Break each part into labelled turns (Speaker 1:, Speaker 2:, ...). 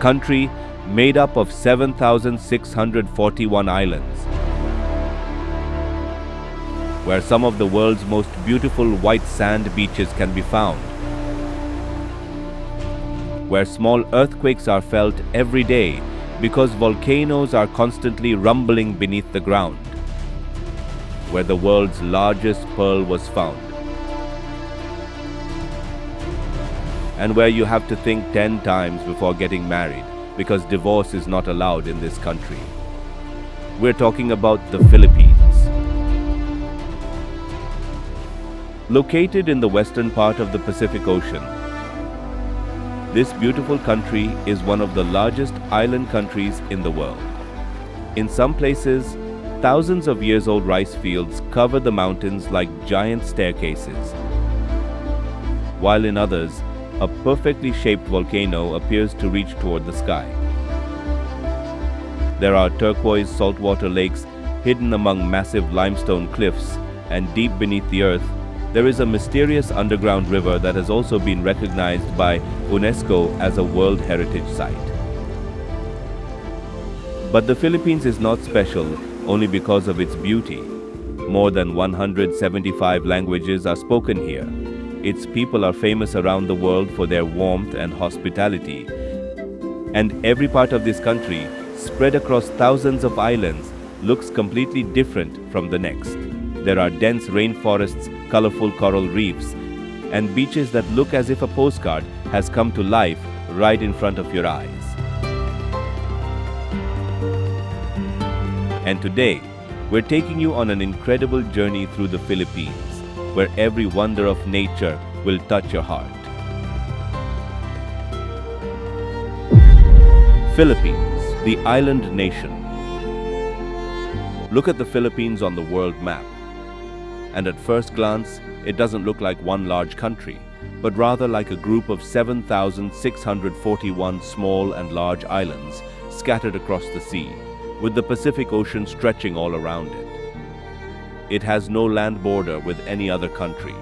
Speaker 1: country made up of 7,641 islands, where some of the world's most beautiful white sand beaches can be found, where small earthquakes are felt every day because volcanoes are constantly rumbling beneath the ground, where the world's largest pearl was found, and where you have to think 10 times before getting married because divorce is not allowed in this country. We're talking about the Philippines. Located in the western part of the Pacific Ocean, this beautiful country is one of the largest island countries in the world. In some places, thousands of years old rice fields cover the mountains like giant staircases, while in others, a perfectly shaped volcano appears to reach toward the sky. There are turquoise saltwater lakes hidden among massive limestone cliffs, and deep beneath the earth, there is a mysterious underground river that has also been recognized by UNESCO as a World Heritage Site. But the Philippines is not special only because of its beauty. More than 175 languages are spoken here. Its people are famous around the world for their warmth and hospitality. And every part of this country, spread across thousands of islands, looks completely different from the next. There are dense rainforests, colorful coral reefs, and beaches that look as if a postcard has come to life right in front of your eyes. And today, we're taking you on an incredible journey through the Philippines, where every wonder of nature will touch your heart. Philippines, the island nation. Look at the Philippines on the world map. And at first glance, it doesn't look like one large country, but rather like a group of 7,641 small and large islands scattered across the sea, with the Pacific Ocean stretching all around it. It has no land border with any other country.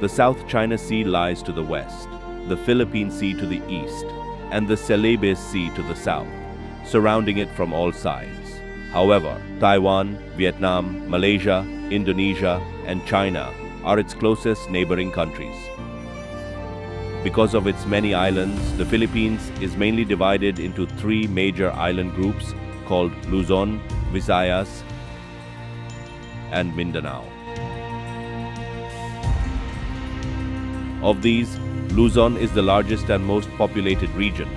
Speaker 1: The South China Sea lies to the west, the Philippine Sea to the east, and the Celebes Sea to the south, surrounding it from all sides. However, Taiwan, Vietnam, Malaysia, Indonesia, and China are its closest neighboring countries. Because of its many islands, the Philippines is mainly divided into three major island groups called Luzon, Visayas, and Mindanao. Of these, Luzon is the largest and most populated region,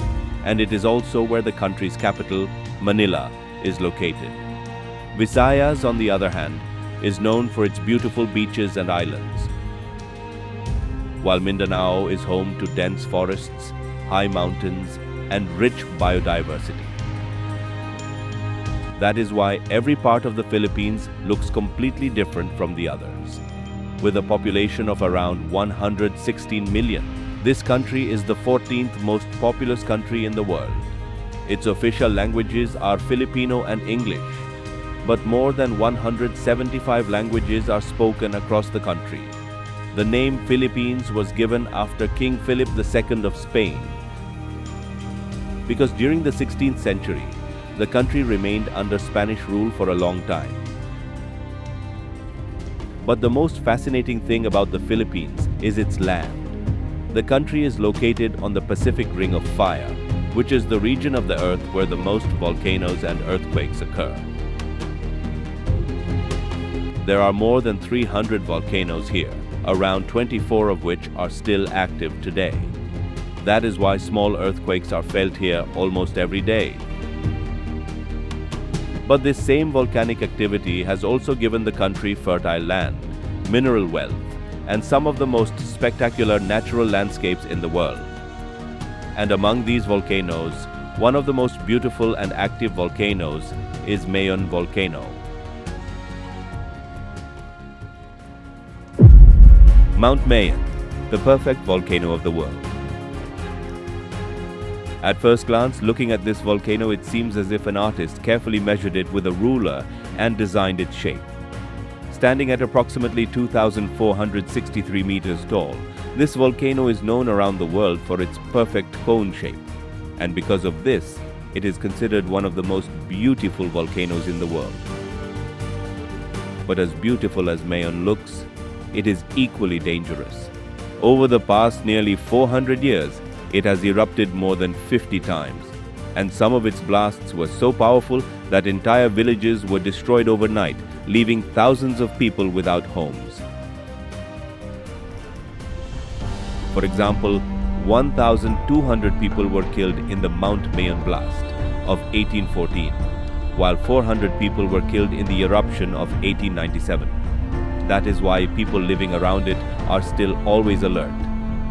Speaker 1: and it is also where the country's capital, Manila, is located. Visayas, on the other hand, is known for its beautiful beaches and islands, while Mindanao is home to dense forests, high mountains, and rich biodiversity. That is why every part of the Philippines looks completely different from the others. With a population of around 116 million, this country is the 14th most populous country in the world. Its official languages are Filipino and English, but more than 175 languages are spoken across the country. The name Philippines was given after King Philip II of Spain, because during the 16th century, the country remained under Spanish rule for a long time. But the most fascinating thing about the Philippines is its land. The country is located on the Pacific Ring of Fire, which is the region of the Earth where the most volcanoes and earthquakes occur. There are more than 300 volcanoes here, around 24 of which are still active today. That is why small earthquakes are felt here almost every day. But this same volcanic activity has also given the country fertile land, mineral wealth, and some of the most spectacular natural landscapes in the world. And among these volcanoes, one of the most beautiful and active volcanoes is Mayon Volcano. Mount Mayon, the perfect volcano of the world. At first glance, looking at this volcano, it seems as if an artist carefully measured it with a ruler and designed its shape. Standing at approximately 2,463 meters tall, This volcano is known around the world for its perfect cone shape, and because of this, it is considered one of the most beautiful volcanoes in the world. But as beautiful as Mayon looks, it is equally dangerous. Over the past nearly 400 years, it has erupted more than 50 times, and some of its blasts were so powerful that entire villages were destroyed overnight, leaving thousands of people without homes. For example, 1,200 people were killed in the Mount Mayon blast of 1814, while 400 people were killed in the eruption of 1897. That is why people living around it are still always alert,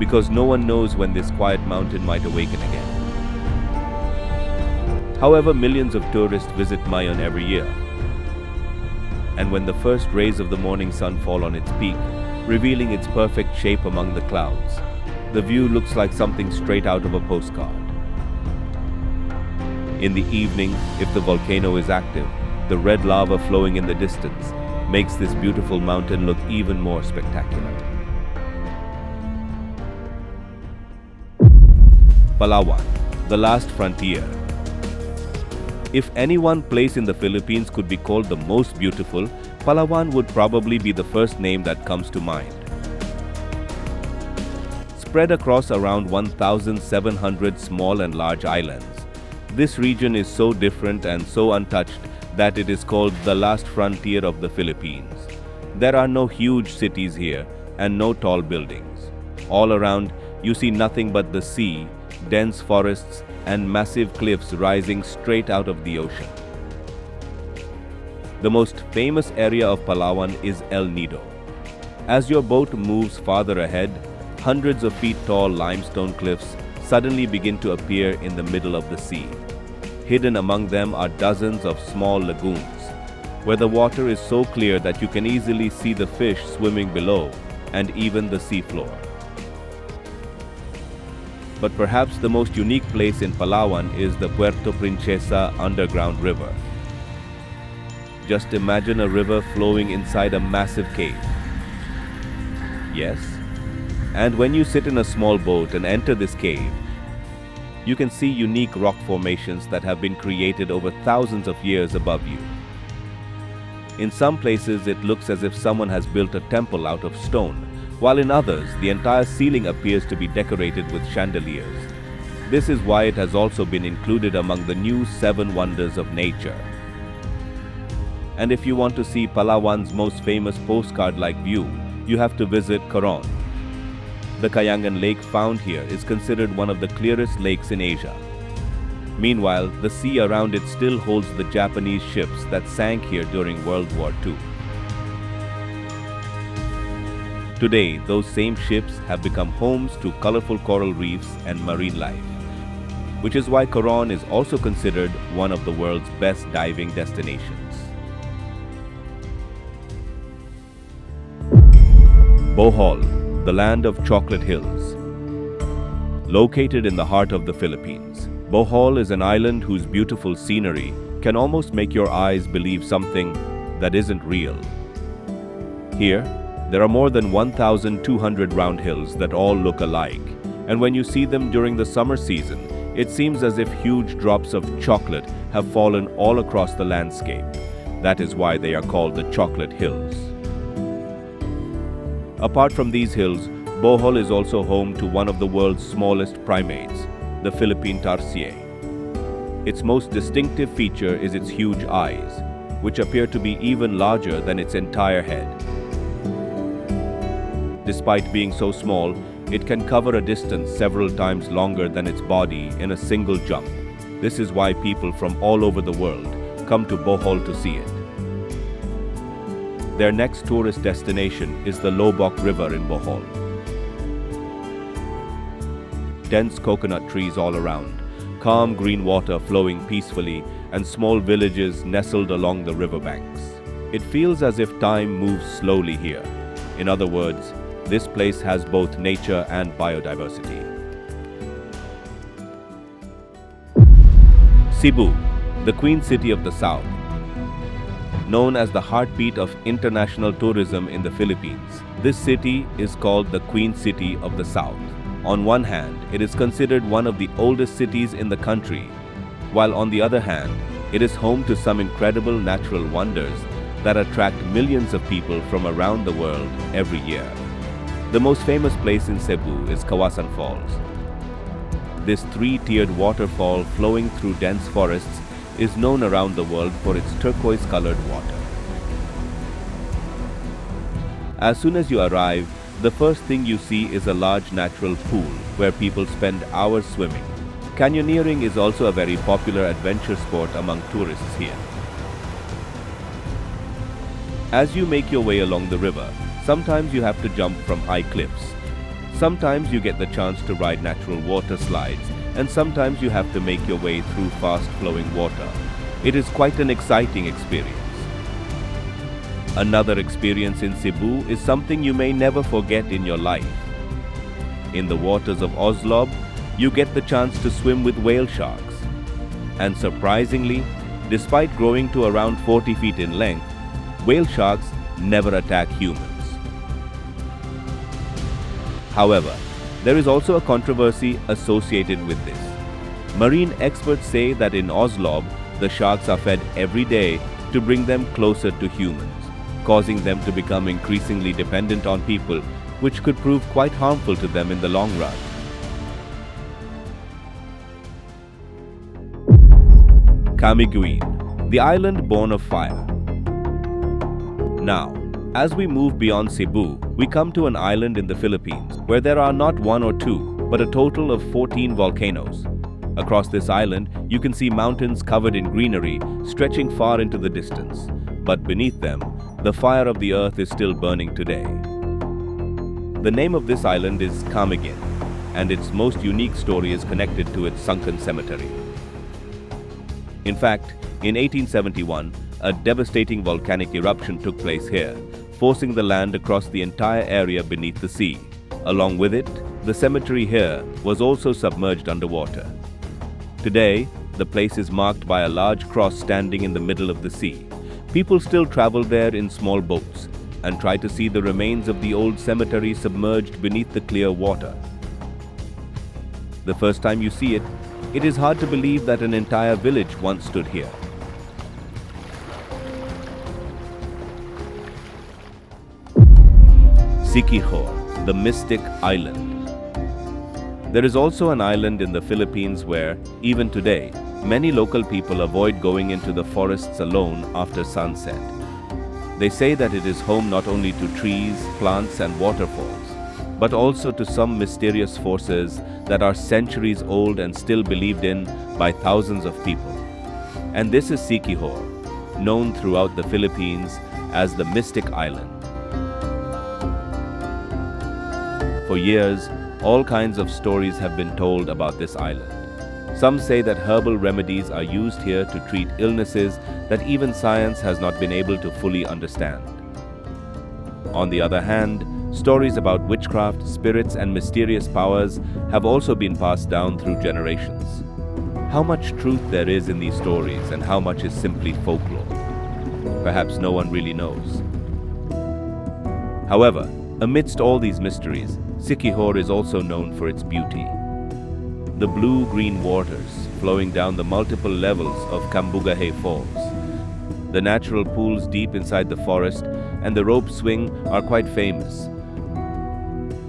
Speaker 1: because no one knows when this quiet mountain might awaken again. However, millions of tourists visit Mayon every year. And when the first rays of the morning sun fall on its peak, revealing its perfect shape among the clouds, the view looks like something straight out of a postcard. In the evening, if the volcano is active, the red lava flowing in the distance makes this beautiful mountain look even more spectacular. Palawan, the last frontier. If any one place in the Philippines could be called the most beautiful, Palawan would probably be the first name that comes to mind. Spread across around 1,700 small and large islands, this region is so different and so untouched that it is called the last frontier of the Philippines. There are no huge cities here and no tall buildings. All around, you see nothing but the sea, dense forests, and massive cliffs rising straight out of the ocean. The most famous area of Palawan is El Nido. As your boat moves farther ahead, hundreds of feet tall limestone cliffs suddenly begin to appear in the middle of the sea. Hidden among them are dozens of small lagoons, where the water is so clear that you can easily see the fish swimming below and even the seafloor. But perhaps the most unique place in Palawan is the Puerto Princesa underground river. Just imagine a river flowing inside a massive cave. Yes, and when you sit in a small boat and enter this cave, you can see unique rock formations that have been created over thousands of years above you. In some places, it looks as if someone has built a temple out of stone, while in others, the entire ceiling appears to be decorated with chandeliers. This is why it has also been included among the new 7 wonders of nature. And if you want to see Palawan's most famous postcard-like view, you have to visit Coron. The Kayangan Lake found here is considered one of the clearest lakes in Asia. Meanwhile, the sea around it still holds the Japanese ships that sank here during World War II. Today, those same ships have become homes to colorful coral reefs and marine life, which is why Coron is also considered one of the world's best diving destinations. Bohol, the land of chocolate hills. Located in the heart of the Philippines, Bohol is an island whose beautiful scenery can almost make your eyes believe something that isn't real. Here, there are more than 1,200 round hills that all look alike, and when you see them during the summer season, it seems as if huge drops of chocolate have fallen all across the landscape. That is why they are called the Chocolate Hills. Apart from these hills, Bohol is also home to one of the world's smallest primates, the Philippine tarsier. Its most distinctive feature is its huge eyes, which appear to be even larger than its entire head. Despite being so small, it can cover a distance several times longer than its body in a single jump. This is why people from all over the world come to Bohol to see it. Their next tourist destination is the Lobok River in Bohol. Dense coconut trees all around, calm green water flowing peacefully, and small villages nestled along the riverbanks. It feels as if time moves slowly here. In other words, this place has both nature and biodiversity. Cebu, the Queen City of the South. known as the heartbeat of international tourism in the Philippines. This city is called the Queen City of the South. On one hand, it is considered one of the oldest cities in the country, while on the other hand, it is home to some incredible natural wonders that attract millions of people from around the world every year. The most famous place in Cebu is Kawasan Falls. This three-tiered waterfall flowing through dense forests is known around the world for its turquoise-colored water. As soon as you arrive, the first thing you see is a large natural pool where people spend hours swimming. Canyoneering is also a very popular adventure sport among tourists here. As you make your way along the river, sometimes you have to jump from high cliffs. Sometimes you get the chance to ride natural water slides, and sometimes you have to make your way through fast-flowing water. It is quite an exciting experience. Another experience in Cebu is something you may never forget in your life. In the waters of Oslob, you get the chance to swim with whale sharks. And surprisingly, despite growing to around 40 feet in length, whale sharks never attack humans. However, there is also a controversy associated with this. Marine experts say that in Oslob, the sharks are fed every day to bring them closer to humans, causing them to become increasingly dependent on people, which could prove quite harmful to them in the long run. Camiguin, the island born of fire. Now, as we move beyond Cebu, we come to an island in the Philippines where there are not one or two, but a total of 14 volcanoes. Across this island, you can see mountains covered in greenery stretching far into the distance. But beneath them, the fire of the earth is still burning today. The name of this island is Camiguin, and its most unique story is connected to its sunken cemetery. In fact, in 1871, a devastating volcanic eruption took place here, forcing the land across the entire area beneath the sea. Along with it, the cemetery here was also submerged underwater. Today, the place is marked by a large cross standing in the middle of the sea. People still travel there in small boats and try to see the remains of the old cemetery submerged beneath the clear water. The first time you see it, it is hard to believe that an entire village once stood here. Siquijor, the mystic island. There is also an island in the Philippines where, even today, many local people avoid going into the forests alone after sunset. They say that it is home not only to trees, plants, and waterfalls, but also to some mysterious forces that are centuries old and still believed in by thousands of people. And this is Siquijor, known throughout the Philippines as the Mystic Island. For years, all kinds of stories have been told about this island. Some say that herbal remedies are used here to treat illnesses that even science has not been able to fully understand. On the other hand, stories about witchcraft, spirits, and mysterious powers have also been passed down through generations. How much truth there is in these stories and how much is simply folklore? Perhaps no one really knows. However, amidst all these mysteries, Siquijor is also known for its beauty. The blue-green waters flowing down the multiple levels of Cambugahay Falls, the natural pools deep inside the forest, and the rope swing are quite famous.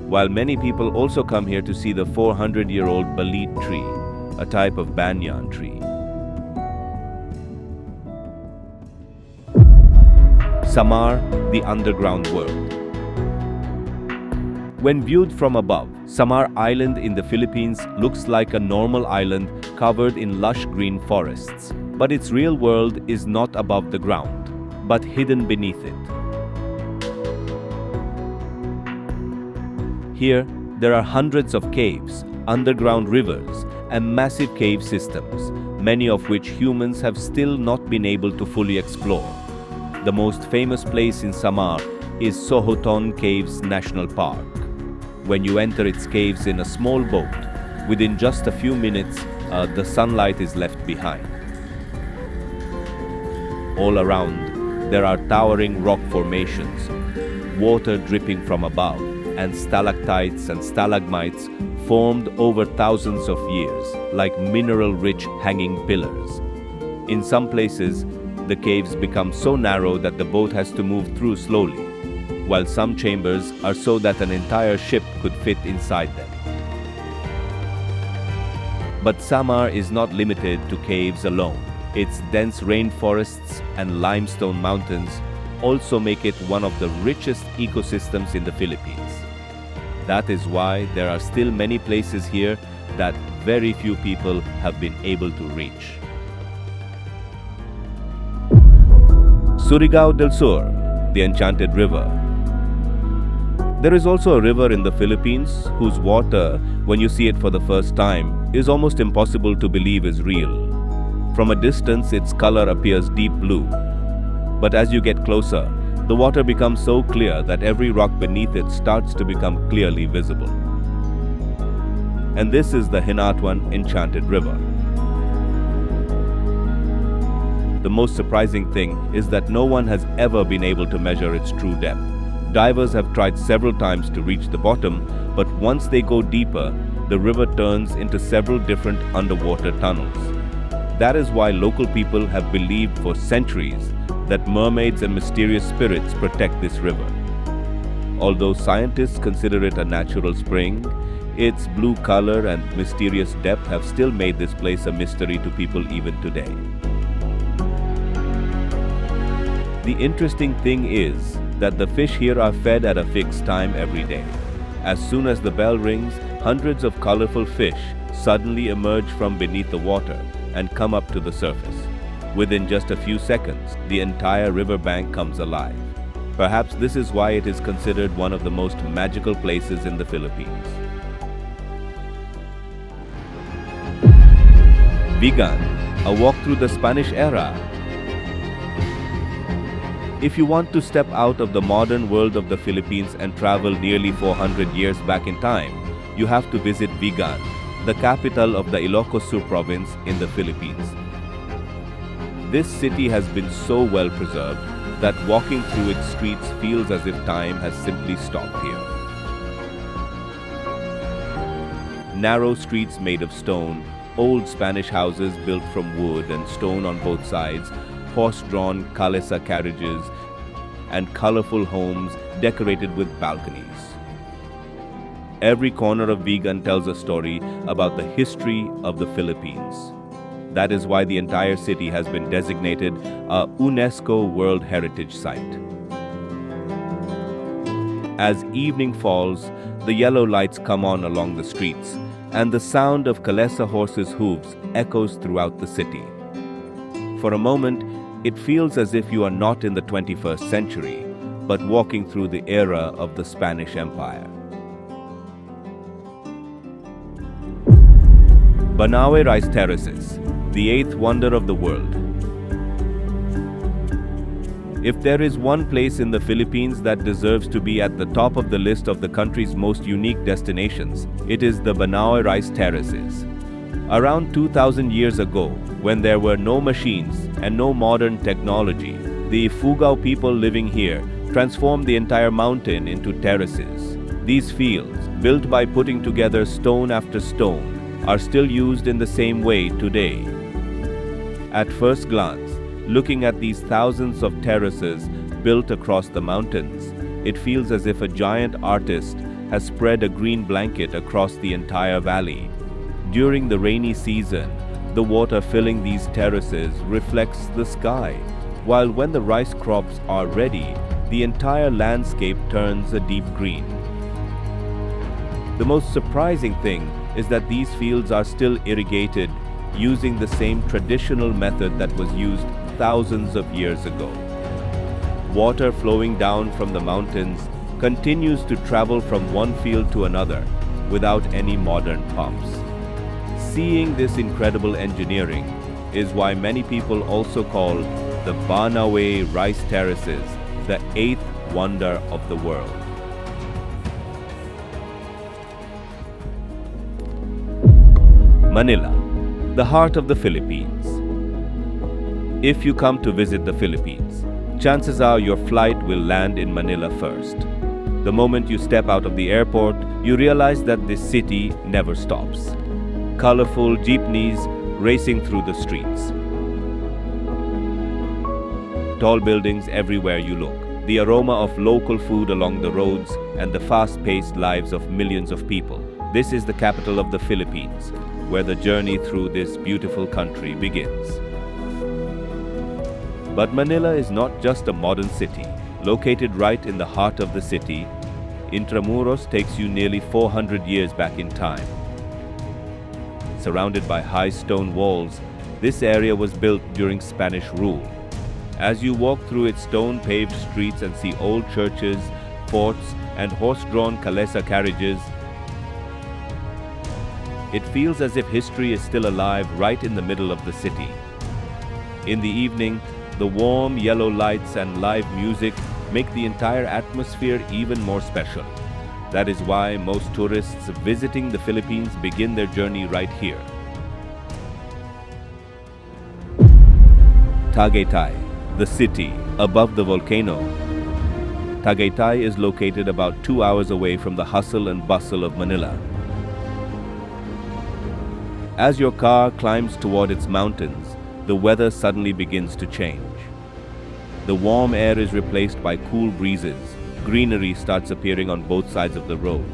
Speaker 1: While many people also come here to see the 400-year-old balit tree, a type of banyan tree. Samar, the underground world. When viewed from above, Samar Island in the Philippines looks like a normal island covered in lush green forests. But its real world is not above the ground, but hidden beneath it. Here, there are hundreds of caves, underground rivers, and massive cave systems, many of which humans have still not been able to fully explore. The most famous place in Samar is Sohoton Caves National Park. When you enter its caves in a small boat, within just a few minutes, the sunlight is left behind. All around, there are towering rock formations, water dripping from above, and stalactites and stalagmites formed over thousands of years, like mineral-rich hanging pillars. In some places, the caves become so narrow that the boat has to move through slowly, while some chambers are so that an entire ship could fit inside them. But Samar is not limited to caves alone. Its dense rainforests and limestone mountains also make it one of the richest ecosystems in the Philippines. That is why there are still many places here that very few people have been able to reach. Surigao del Sur, the Enchanted River. There is also a river in the Philippines whose water, when you see it for the first time, is almost impossible to believe is real. From a distance, its color appears deep blue. But as you get closer, the water becomes so clear that every rock beneath it starts to become clearly visible. And this is the Hinatuan Enchanted River. The most surprising thing is that no one has ever been able to measure its true depth. Divers have tried several times to reach the bottom, but once they go deeper, the river turns into several different underwater tunnels. That is why local people have believed for centuries that mermaids and mysterious spirits protect this river. Although scientists consider it a natural spring, its blue color and mysterious depth have still made this place a mystery to people even today. The interesting thing is that the fish here are fed at a fixed time every day. As soon as the bell rings, hundreds of colorful fish suddenly emerge from beneath the water and come up to the surface. Within just a few seconds, the entire riverbank comes alive. Perhaps this is why it is considered one of the most magical places in the Philippines. Vigan, a walk through the Spanish era. If you want to step out of the modern world of the Philippines and travel nearly 400 years back in time, you have to visit Vigan, the capital of the Ilocos Sur province in the Philippines. This city has been so well preserved that walking through its streets feels as if time has simply stopped here. Narrow streets made of stone, old Spanish houses built from wood and stone on both sides, horse-drawn calesa carriages, and colorful homes decorated with balconies. Every corner of Vigan tells a story about the history of the Philippines. That is why the entire city has been designated a UNESCO World Heritage Site. As evening falls, the yellow lights come on along the streets, and the sound of calesa horses' hooves echoes throughout the city. For a moment, it feels as if you are not in the 21st century, but walking through the era of the Spanish Empire. Banawe Rice Terraces, the eighth wonder of the world. If there is one place in the Philippines that deserves to be at the top of the list of the country's most unique destinations, it is the Banawe Rice Terraces. Around 2,000 years ago, when there were no machines and no modern technology, the Ifugao people living here transformed the entire mountain into terraces. These fields, built by putting together stone after stone, are still used in the same way today. At first glance, looking at these thousands of terraces built across the mountains, it feels as if a giant artist has spread a green blanket across the entire valley. During the rainy season, the water filling these terraces reflects the sky, while when the rice crops are ready, the entire landscape turns a deep green. The most surprising thing is that these fields are still irrigated using the same traditional method that was used thousands of years ago. Water flowing down from the mountains continues to travel from one field to another without any modern pumps. Seeing this incredible engineering is why many people also call the Banawe Rice Terraces the eighth wonder of the world. Manila, the heart of the Philippines. If you come to visit the Philippines, chances are your flight will land in Manila first. The moment you step out of the airport, you realize that this city never stops. Colorful jeepneys racing through the streets. Tall buildings everywhere you look. The aroma of local food along the roads and the fast-paced lives of millions of people. This is the capital of the Philippines, where the journey through this beautiful country begins. But Manila is not just a modern city. Located right in the heart of the city, Intramuros takes you nearly 400 years back in time. Surrounded by high stone walls, this area was built during Spanish rule. As you walk through its stone-paved streets and see old churches, forts, and horse-drawn calesa carriages, it feels as if history is still alive right in the middle of the city. In the evening, the warm yellow lights and live music make the entire atmosphere even more special. That is why most tourists visiting the Philippines begin their journey right here. Tagaytay, the city above the volcano. Tagaytay is located about 2 hours away from the hustle and bustle of Manila. As your car climbs toward its mountains, the weather suddenly begins to change. The warm air is replaced by cool breezes. Greenery starts appearing on both sides of the road.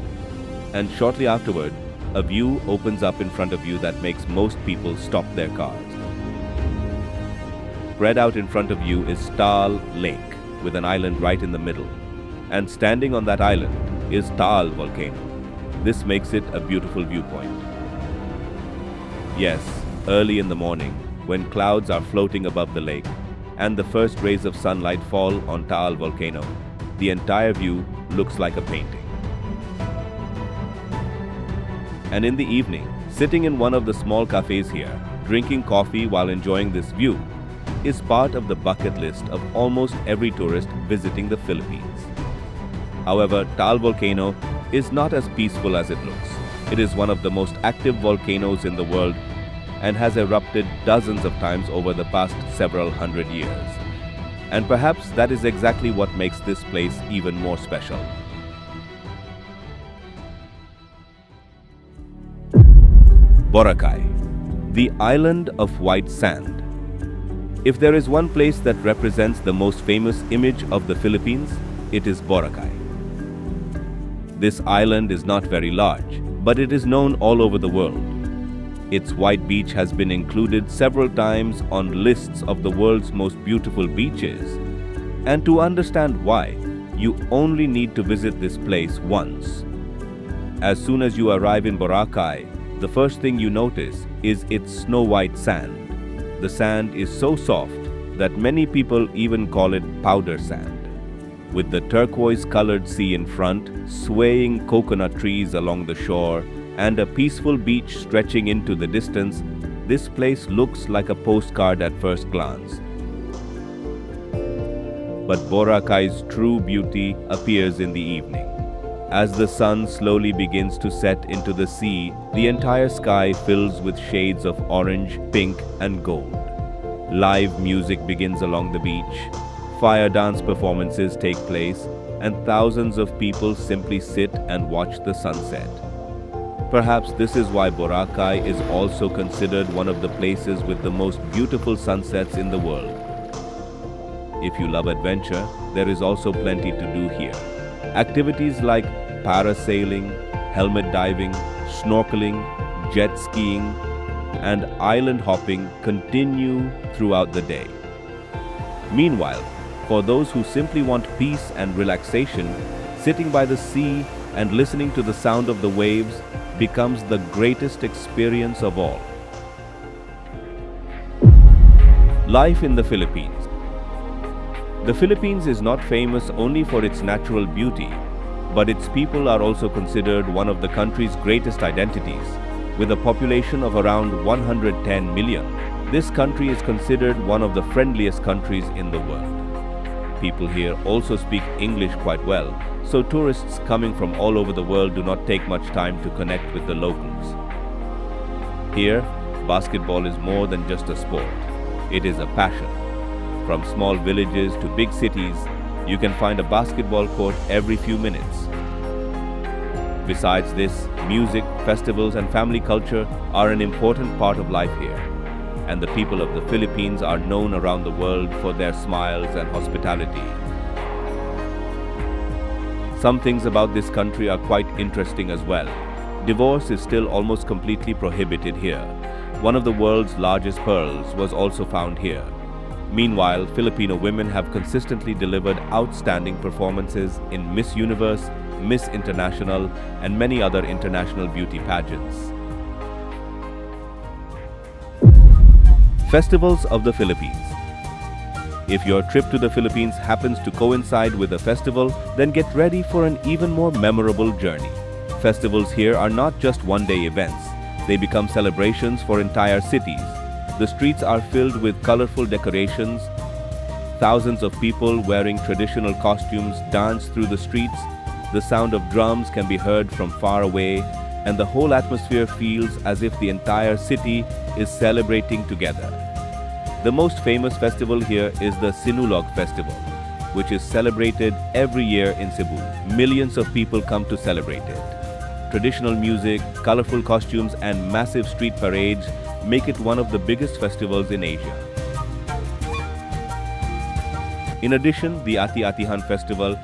Speaker 1: And shortly afterward, a view opens up in front of you that makes most people stop their cars. Spread out in front of you is Taal Lake, with an island right in the middle. And standing on that island is Taal volcano. This makes it a beautiful viewpoint. Yes, early in the morning, when clouds are floating above the lake, and the first rays of sunlight fall on Taal volcano, the entire view looks like a painting. And in the evening, sitting in one of the small cafes here, drinking coffee while enjoying this view, is part of the bucket list of almost every tourist visiting the Philippines. However, Taal volcano is not as peaceful as it looks. It is one of the most active volcanoes in the world and has erupted dozens of times over the past several hundred years. And perhaps that is exactly what makes this place even more special. Boracay, the island of white sand. If there is one place that represents the most famous image of the Philippines, it is Boracay. This island is not very large, but it is known all over the world. Its white beach has been included several times on lists of the world's most beautiful beaches. And to understand why, you only need to visit this place once. As soon as you arrive in Boracay, the first thing you notice is its snow-white sand. The sand is so soft that many people even call it powder sand. With the turquoise-colored sea in front, swaying coconut trees along the shore, and a peaceful beach stretching into the distance, this place looks like a postcard at first glance. But Boracay's true beauty appears in the evening. As the sun slowly begins to set into the sea, the entire sky fills with shades of orange, pink, and gold. Live music begins along the beach. Fire dance performances take place, and thousands of people simply sit and watch the sunset. Perhaps this is why Boracay is also considered one of the places with the most beautiful sunsets in the world. If you love adventure, there is also plenty to do here. Activities like parasailing, helmet diving, snorkeling, jet skiing, and island hopping continue throughout the day. Meanwhile, for those who simply want peace and relaxation, sitting by the sea and listening to the sound of the waves becomes the greatest experience of all. Life in the Philippines. The Philippines is not famous only for its natural beauty, but its people are also considered one of the country's greatest identities. With a population of around 110 million, this country is considered one of the friendliest countries in the world. People here also speak English quite well, so tourists coming from all over the world do not take much time to connect with the locals. Here, basketball is more than just a sport. It is a passion. From small villages to big cities, you can find a basketball court every few minutes. Besides this, music, festivals, and family culture are an important part of life here. And the people of the Philippines are known around the world for their smiles and hospitality. Some things about this country are quite interesting as well. Divorce is still almost completely prohibited here. One of the world's largest pearls was also found here. Meanwhile, Filipino women have consistently delivered outstanding performances in Miss Universe, Miss International, and many other international beauty pageants. Festivals of the Philippines. If your trip to the Philippines happens to coincide with a festival, then get ready for an even more memorable journey. Festivals here are not just one-day events. They become celebrations for entire cities. The streets are filled with colorful decorations. Thousands of people wearing traditional costumes dance through the streets. The sound of drums can be heard from far away, and the whole atmosphere feels as if the entire city is celebrating together. The most famous festival here is the Sinulog Festival, which is celebrated every year in Cebu. Millions of people come to celebrate it. Traditional music, colorful costumes, and massive street parades make it one of the biggest festivals in Asia. In addition, the Ati-Atihan Festival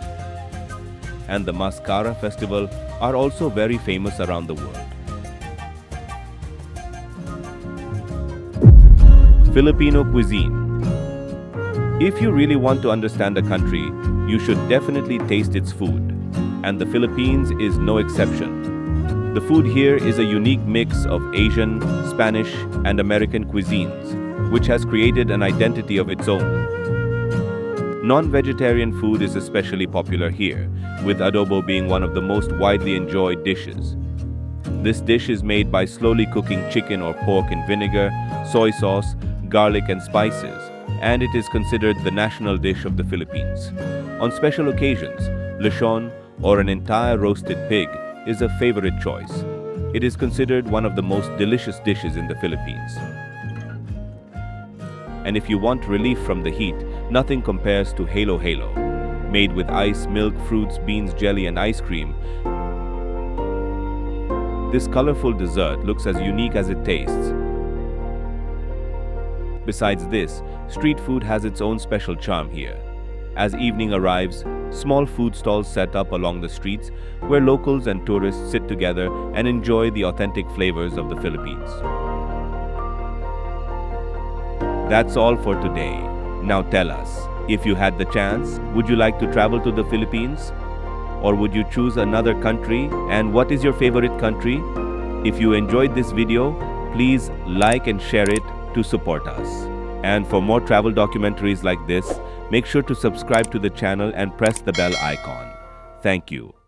Speaker 1: and the Mascara Festival are also very famous around the world. Filipino cuisine. If you really want to understand a country, you should definitely taste its food, and the Philippines is no exception. The food here is a unique mix of Asian, Spanish, and American cuisines, which has created an identity of its own. Non-vegetarian food is especially popular here, with adobo being one of the most widely enjoyed dishes. This dish is made by slowly cooking chicken or pork in vinegar, soy sauce, garlic, and spices, and it is considered the national dish of the Philippines. On special occasions, lechon, or an entire roasted pig, is a favorite choice. It is considered one of the most delicious dishes in the Philippines. And if you want relief from the heat, nothing compares to Halo Halo. Made with ice, milk, fruits, beans, jelly, and ice cream, this colorful dessert looks as unique as it tastes. Besides this, street food has its own special charm here. As evening arrives, small food stalls set up along the streets where locals and tourists sit together and enjoy the authentic flavors of the Philippines. That's all for today. Now tell us, if you had the chance, would you like to travel to the Philippines? Or would you choose another country? And what is your favorite country? If you enjoyed this video, please like and share it to support us. And for more travel documentaries like this, make sure to subscribe to the channel and press the bell icon. Thank you.